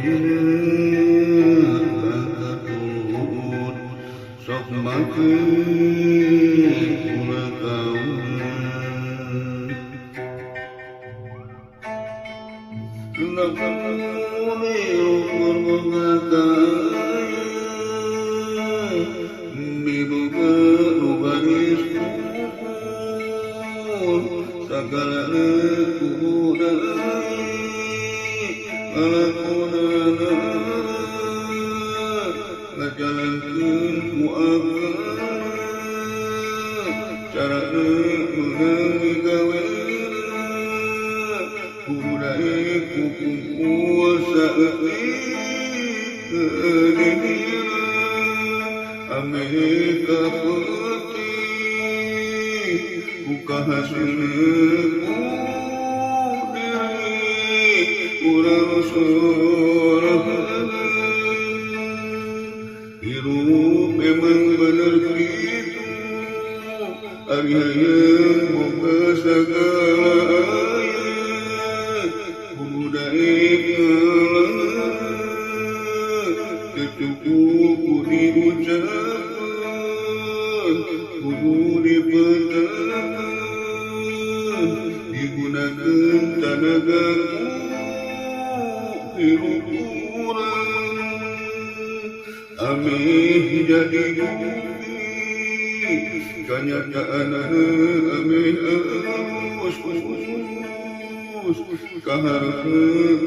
dina turun sok make ulah kaunan kenapa muni ukur boga miboga rubanis segala kubudai alakunana ngajalankeun muakan carana meunang gawena kubudai kukuasa dina ame kapeti buka hasilku urang sorangan hirup memang bener kitu ari hayang boga sagala aya budaya ngalah cukup diucapkan kudu dipetakan digunakan tenagaku hirup urang ameh jadi bukti kenyataan ameh arus kaharep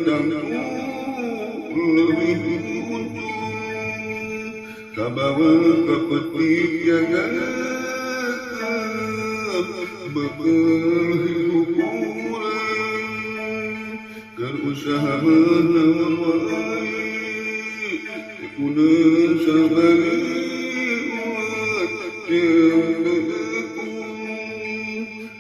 dan lebih untung kabawa kepetik jagat bekal hidup urang berusaha menawan wae kunaon sabari umat jembekung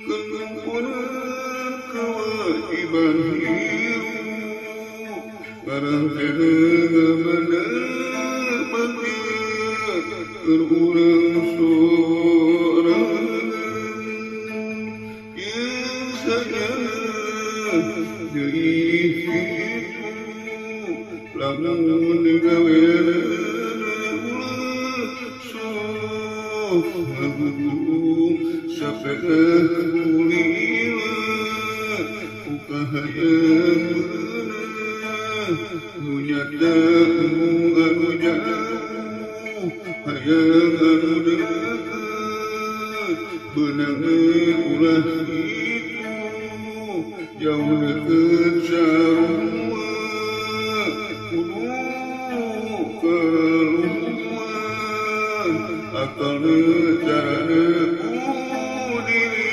kekumpulan kewajiban hirup barang kena mendapat urang sorangan yang sajana jadi itu lamun digawena sok ngagugung sapeda kulila buka hayang meunang nu nyata anu jauh hayang anu dekat beunang ulah itu jauh deket sarua keluhan akalna carana kudiri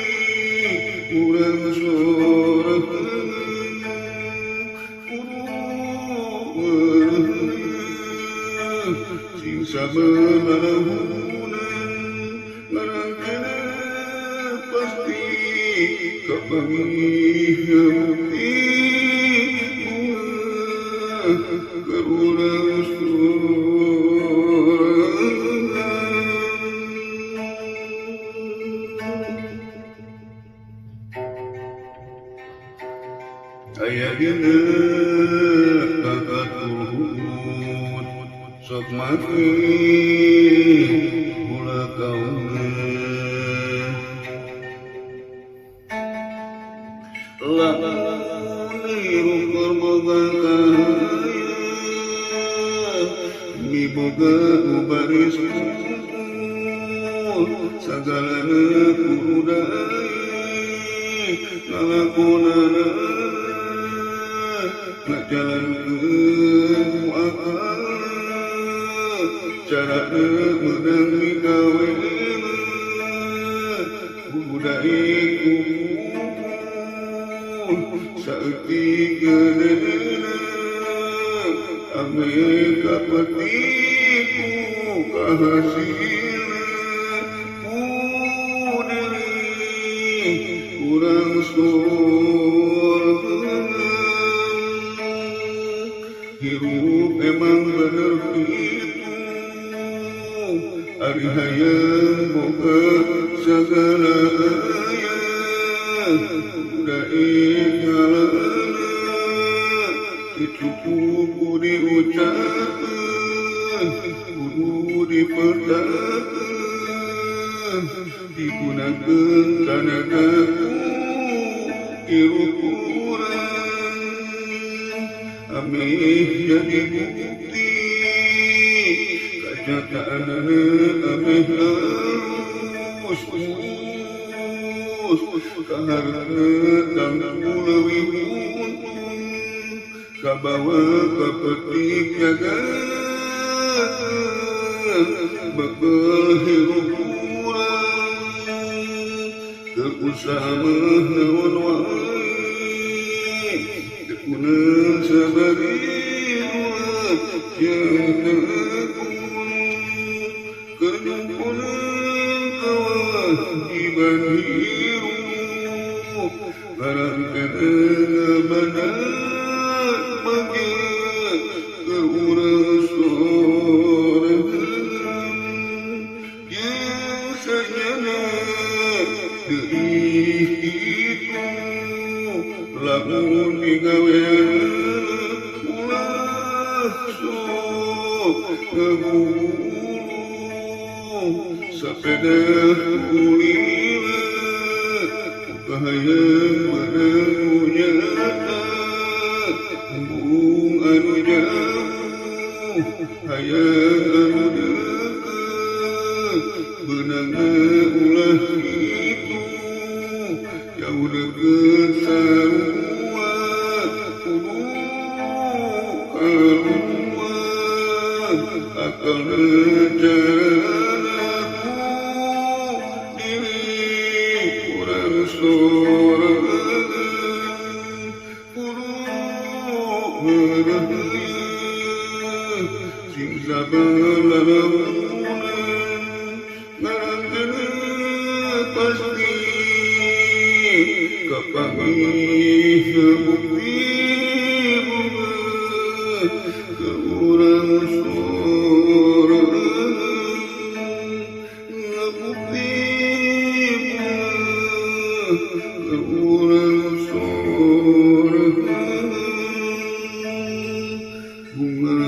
urang sorangan sing sabeunarahunan ngarangkena pasti kapangihan bukti karurang aya dina turun sok make ulah kaunan lamun hirup boga miboga baris sagalana kubudai ngalakonana ngajalankeun muakan carana meunang gawena budaya kumpul saeutik gedeuna ame kapetiku kahasilna kudiri urang sorangan hirup emang bener kitu ari hayang boga sagala aya budaya ngalah dicukup di digunakeun kana irukuran ameh jadi bukti kacataanana ameh halus kaharna tangku leuwih untung kabawa kapetik jagat bakal hirup kurang keusaha naon wae tekunan sabariruan yang tekun kenyumpunan kewajiban hirup barangkana benar bagian keurus itu lamun digawean ulah sok ngagulu sapeda kulila kahayang menang nyata embung anu jauh hayang anu deket benangna ulah itu jauh deket sarua kudu karuan akalna jalaku diri kurang sorangan kudu merahnya sing sabar lalamunan ngarangkana pasti kapangih bukti bunga keurang sorangan bukti bunga keurang sorangan bunga